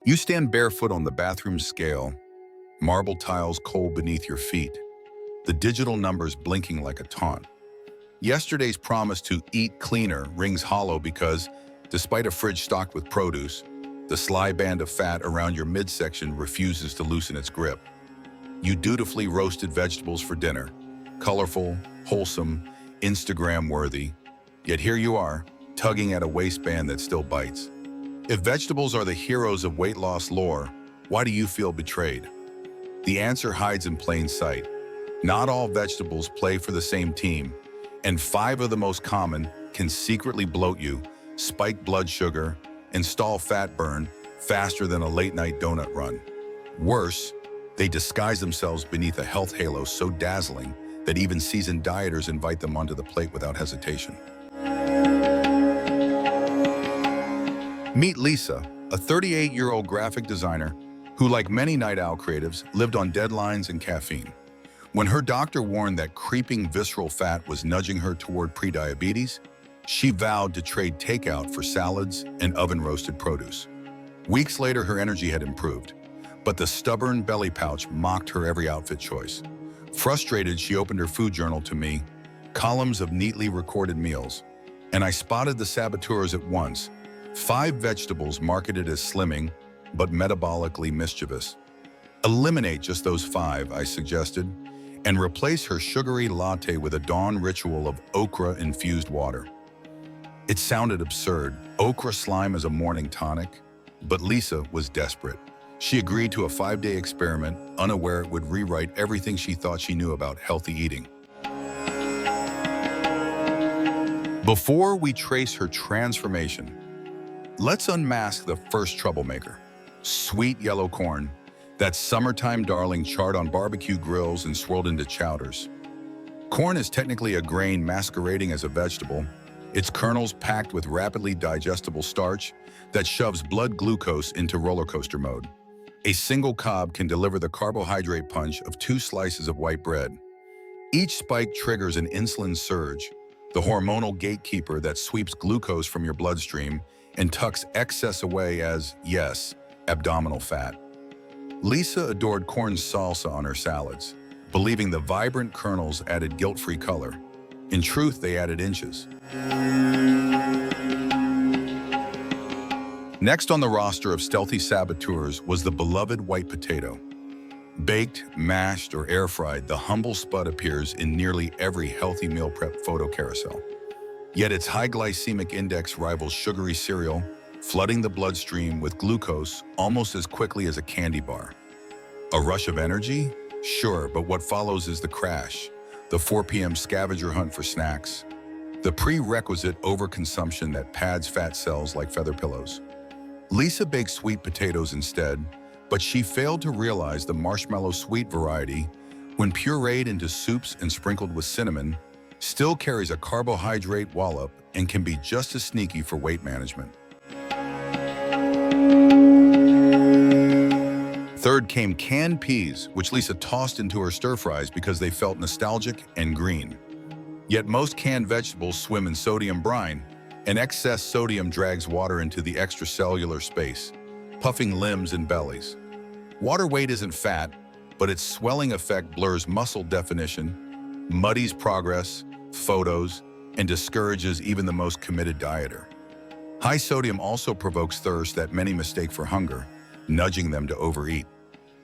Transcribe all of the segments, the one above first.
You stand barefoot on the bathroom scale, marble tiles cold beneath your feet, the digital numbers blinking like a taunt. Yesterday's promise to eat cleaner rings hollow because, despite a fridge stocked with produce, the sly band of fat around your midsection refuses to loosen its grip. You dutifully roasted vegetables for dinner, colorful, wholesome, Instagram-worthy, yet here you are, tugging at a waistband that still bites. If vegetables are the heroes of weight loss lore, why do you feel betrayed? The answer hides in plain sight. Not all vegetables play for the same team, and 5 of the most common can secretly bloat you, spike blood sugar, and stall fat burn faster than a late-night donut run. Worse, they disguise themselves beneath a health halo so dazzling that even seasoned dieters invite them onto the plate without hesitation. Meet Lisa, a 38-year-old graphic designer who, like many night owl creatives, lived on deadlines and caffeine. When her doctor warned that creeping visceral fat was nudging her toward prediabetes, she vowed to trade takeout for salads and oven-roasted produce. Weeks later, her energy had improved, but the stubborn belly pouch mocked her every outfit choice. Frustrated, she opened her food journal to me, columns of neatly recorded meals, and I spotted the saboteurs at once. 5 vegetables marketed as slimming, but metabolically mischievous. Eliminate just those 5, I suggested, and replace her sugary latte with a dawn ritual of okra-infused water. It sounded absurd, okra slime as a morning tonic, but Lisa was desperate. She agreed to a 5-day experiment, unaware it would rewrite everything she thought she knew about healthy eating. Before we trace her transformation, let's unmask the first troublemaker. Sweet yellow corn, that summertime darling charred on barbecue grills and swirled into chowders. Corn is technically a grain masquerading as a vegetable, its kernels packed with rapidly digestible starch that shoves blood glucose into roller coaster mode. A single cob can deliver the carbohydrate punch of 2 slices of white bread. Each spike triggers an insulin surge, the hormonal gatekeeper that sweeps glucose from your bloodstream and tucks excess away as, yes, abdominal fat. Lisa adored corn salsa on her salads, believing the vibrant kernels added guilt-free color. In truth, they added inches. Next on the roster of stealthy saboteurs was the beloved white potato. Baked, mashed, or air-fried, the humble spud appears in nearly every healthy meal prep photo carousel. Yet its high glycemic index rivals sugary cereal, flooding the bloodstream with glucose almost as quickly as a candy bar. A rush of energy? Sure, but what follows is the crash, the 4 p.m. scavenger hunt for snacks, the prerequisite overconsumption that pads fat cells like feather pillows. Lisa baked sweet potatoes instead, but she failed to realize the marshmallow sweet variety, when pureed into soups and sprinkled with cinnamon, still carries a carbohydrate wallop and can be just as sneaky for weight management. Third came canned peas, which Lisa tossed into her stir-fries because they felt nostalgic and green. Yet most canned vegetables swim in sodium brine, and excess sodium drags water into the extracellular space, puffing limbs and bellies. Water weight isn't fat, but its swelling effect blurs muscle definition, muddies progress, photos, and discourages even the most committed dieter. High sodium also provokes thirst that many mistake for hunger, nudging them to overeat.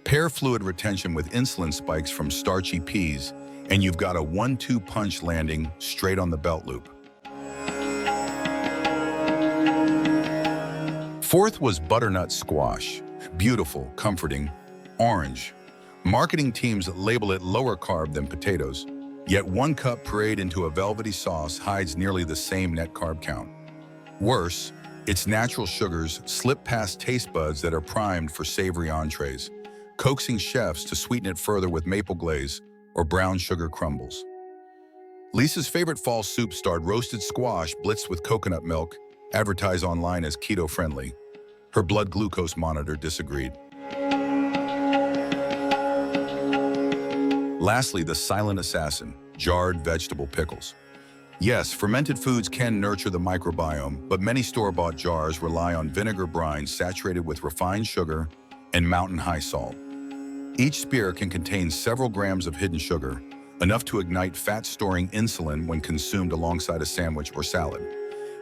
Pair fluid retention with insulin spikes from starchy peas, and you've got a 1-2 punch landing straight on the belt loop. Fourth was butternut squash. Beautiful, comforting, orange. Marketing teams label it lower carb than potatoes, yet 1 cup pureed into a velvety sauce hides nearly the same net carb count. Worse, its natural sugars slip past taste buds that are primed for savory entrees, coaxing chefs to sweeten it further with maple glaze or brown sugar crumbles. Lisa's favorite fall soup starred roasted squash blitzed with coconut milk, advertised online as keto-friendly. Her blood glucose monitor disagreed. Lastly, the silent assassin, jarred vegetable pickles. Yes, fermented foods can nurture the microbiome, but many store-bought jars rely on vinegar brines saturated with refined sugar and mountain-high salt. Each spear can contain several grams of hidden sugar, enough to ignite fat-storing insulin when consumed alongside a sandwich or salad.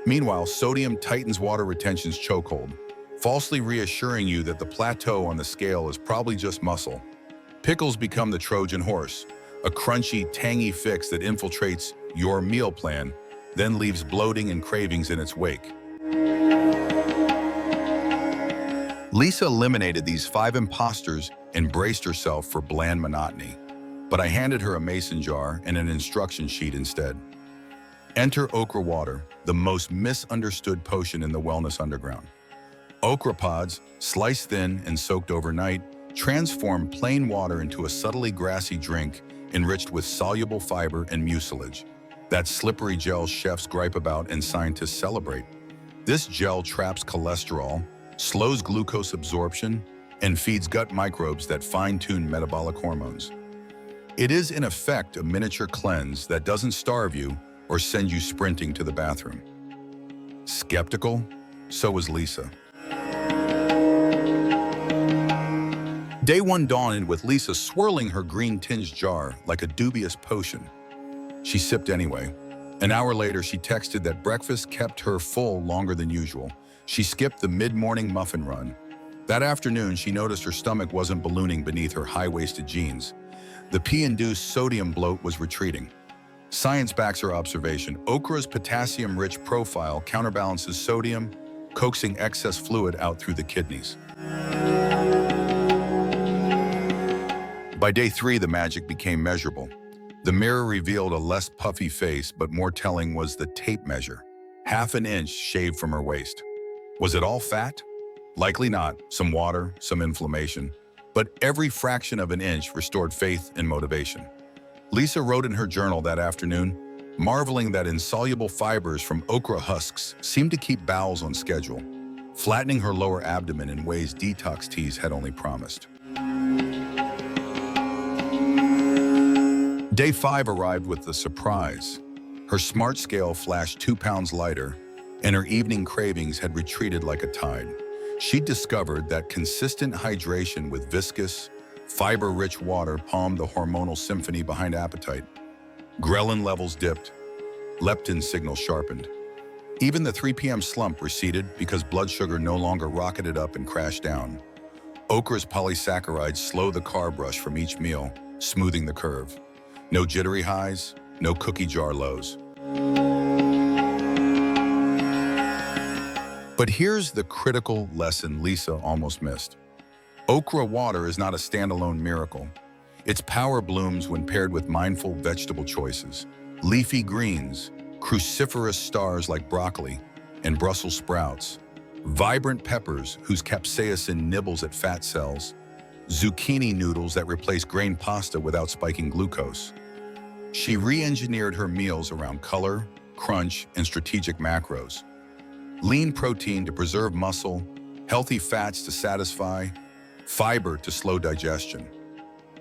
Meanwhile, sodium tightens water retention's chokehold, falsely reassuring you that the plateau on the scale is probably just muscle. Pickles become the Trojan horse, a crunchy, tangy fix that infiltrates your meal plan, then leaves bloating and cravings in its wake. Lisa eliminated these 5 imposters and braced herself for bland monotony. But I handed her a mason jar and an instruction sheet instead. Enter Okra Water, the most misunderstood potion in the wellness underground. Okra pods, sliced thin and soaked overnight, transform plain water into a subtly grassy drink enriched with soluble fiber and mucilage. That slippery gel chefs gripe about and scientists celebrate. This gel traps cholesterol, slows glucose absorption, and feeds gut microbes that fine-tune metabolic hormones. It is, in effect, a miniature cleanse that doesn't starve you or send you sprinting to the bathroom. Skeptical? So was Lisa. Day 1 dawned with Lisa swirling her green-tinged jar like a dubious potion. She sipped anyway. An hour later, she texted that breakfast kept her full longer than usual. She skipped the mid-morning muffin run. That afternoon, she noticed her stomach wasn't ballooning beneath her high-waisted jeans. The pea-induced sodium bloat was retreating. Science backs her observation. Okra's potassium-rich profile counterbalances sodium, coaxing excess fluid out through the kidneys. By day 3, the magic became measurable. The mirror revealed a less puffy face, but more telling was the tape measure. Half an inch shaved from her waist. Was it all fat? Likely not. Some water, some inflammation. But every fraction of an inch restored faith and motivation. Lisa wrote in her journal that afternoon, marveling that insoluble fibers from okra husks seemed to keep bowels on schedule, flattening her lower abdomen in ways detox teas had only promised. Day 5 arrived with the surprise. Her smart scale flashed 2 pounds lighter, and her evening cravings had retreated like a tide. She discovered that consistent hydration with viscous, fiber-rich water palmed the hormonal symphony behind appetite. Ghrelin levels dipped, leptin signals sharpened. Even the 3 p.m. slump receded because blood sugar no longer rocketed up and crashed down. Okra's polysaccharides slow the carb rush from each meal, smoothing the curve. No jittery highs, no cookie jar lows. But here's the critical lesson Lisa almost missed. Okra water is not a standalone miracle. Its power blooms when paired with mindful vegetable choices. Leafy greens, cruciferous stars like broccoli and Brussels sprouts, vibrant peppers whose capsaicin nibbles at fat cells, zucchini noodles that replace grain pasta without spiking glucose. She re-engineered her meals around color, crunch, and strategic macros. Lean protein to preserve muscle, healthy fats to satisfy, fiber to slow digestion.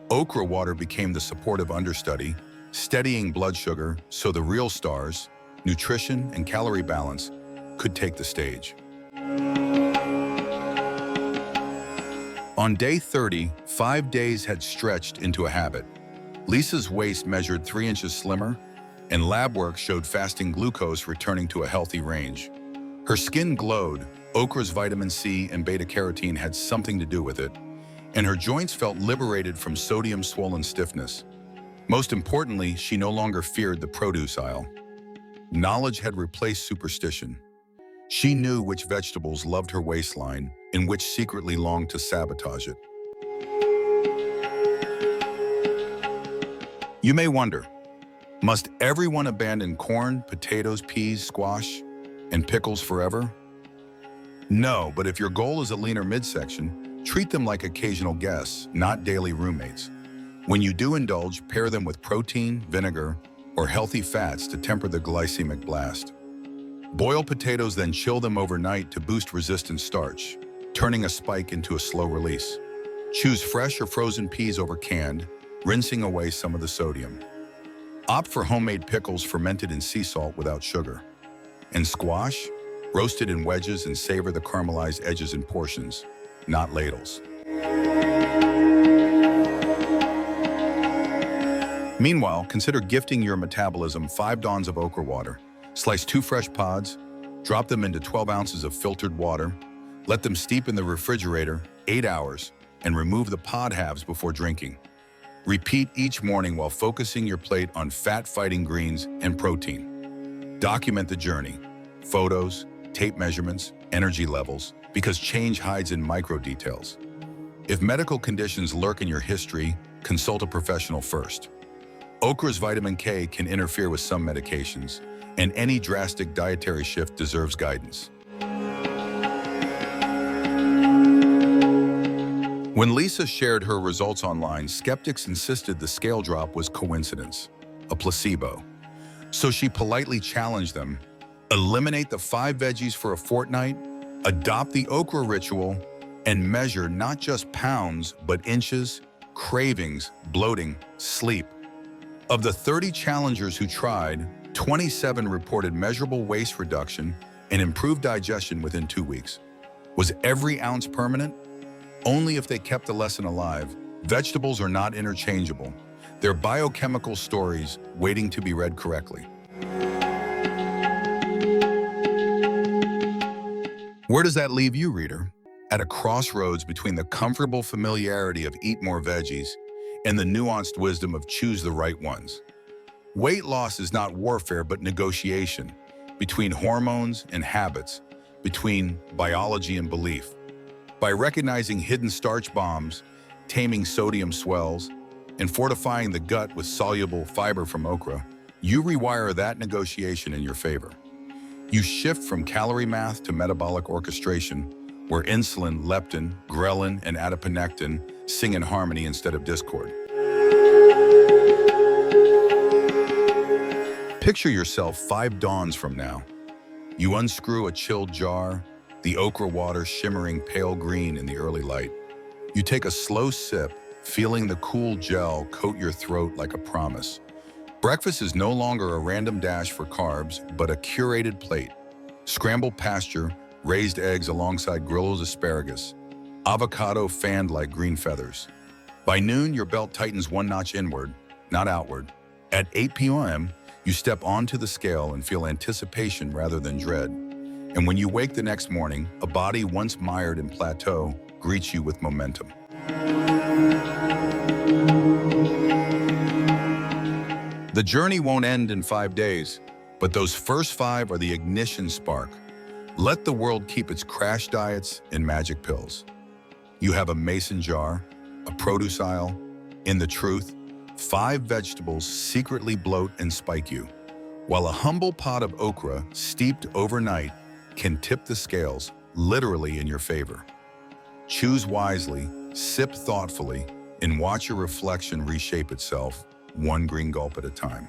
Okra water became the supportive understudy, steadying blood sugar so the real stars, nutrition and calorie balance, could take the stage. On day 30, 5 days had stretched into a habit. Lisa's waist measured 3 inches slimmer, and lab work showed fasting glucose returning to a healthy range. Her skin glowed, okra's vitamin C and beta-carotene had something to do with it, and her joints felt liberated from sodium-swollen stiffness. Most importantly, she no longer feared the produce aisle. Knowledge had replaced superstition. She knew which vegetables loved her waistline and which secretly longed to sabotage it. You may wonder, must everyone abandon corn, potatoes, peas, squash, and pickles forever? No, but if your goal is a leaner midsection, treat them like occasional guests, not daily roommates. When you do indulge, pair them with protein, vinegar, or healthy fats to temper the glycemic blast. Boil potatoes, then chill them overnight to boost resistant starch, turning a spike into a slow release. Choose fresh or frozen peas over canned, rinsing away some of the sodium. Opt for homemade pickles fermented in sea salt without sugar. And squash, roasted in wedges and savor the caramelized edges in portions, not ladles. Meanwhile, consider gifting your metabolism 5 dawns of okra water. Slice 2 fresh pods, drop them into 12 ounces of filtered water, let them steep in the refrigerator 8 hours, and remove the pod halves before drinking. Repeat each morning while focusing your plate on fat-fighting greens and protein. Document the journey, photos, tape measurements, energy levels, because change hides in micro details. If medical conditions lurk in your history, consult a professional first. Okra's vitamin K can interfere with some medications, and any drastic dietary shift deserves guidance. When Lisa shared her results online, skeptics insisted the scale drop was coincidence, a placebo. So she politely challenged them: eliminate the 5 veggies for a fortnight, adopt the okra ritual, and measure not just pounds, but inches, cravings, bloating, sleep. Of the 30 challengers who tried, 27 reported measurable waist reduction and improved digestion within 2 weeks. Was every ounce permanent? Only if they kept the lesson alive. Vegetables are not interchangeable. They're biochemical stories waiting to be read correctly. Where does that leave you, reader? At a crossroads between the comfortable familiarity of eat more veggies and the nuanced wisdom of choose the right ones. Weight loss is not warfare, but negotiation between hormones and habits, between biology and belief. By recognizing hidden starch bombs, taming sodium swells, and fortifying the gut with soluble fiber from okra, you rewire that negotiation in your favor. You shift from calorie math to metabolic orchestration, where insulin, leptin, ghrelin, and adiponectin sing in harmony instead of discord. Picture yourself 5 dawns from now. You unscrew a chilled jar, the okra water shimmering pale green in the early light. You take a slow sip, feeling the cool gel coat your throat like a promise. Breakfast is no longer a random dash for carbs, but a curated plate. Scrambled pasture, raised eggs alongside grilled asparagus, avocado fanned like green feathers. By noon, your belt tightens 1 notch inward, not outward. At 8 p.m., you step onto the scale and feel anticipation rather than dread. And when you wake the next morning, a body once mired in plateau greets you with momentum. The journey won't end in 5 days, but those first 5 are the ignition spark. Let the world keep its crash diets and magic pills. You have a mason jar, a produce aisle. In the truth, 5 vegetables secretly bloat and spike you, while a humble pot of okra steeped overnight can tip the scales literally in your favor. Choose wisely, sip thoughtfully, and watch your reflection reshape itself, 1 green gulp at a time.